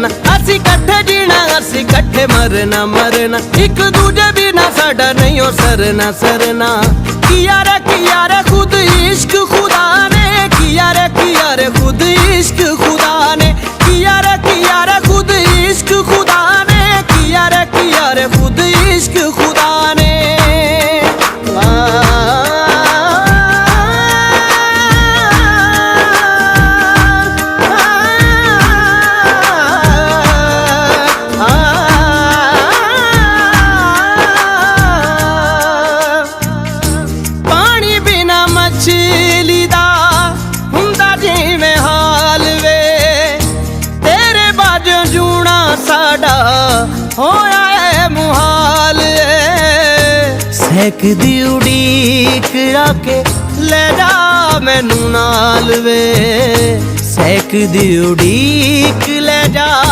ਅਸੀਂ ਇਕੱਠੇ जीना ਅਸੀਂ इकट्ठे मरना मरना एक दूजे बिना साडा नहीं हो सरना सरना किया रे खुद इश्क खुदा ने किया रे खुद इश्क खुदा ने किया रे खुद इश्क खुदा ने किया रे खुद इश्क खुदा ने मछली दा हुंदा जिवें हाल वे तेरे बाजों जूना साडा होया है मुहाल सहकदी उड़ीक आके ले जा मैनू नाल वे सहकदी उड़ीक ले जा।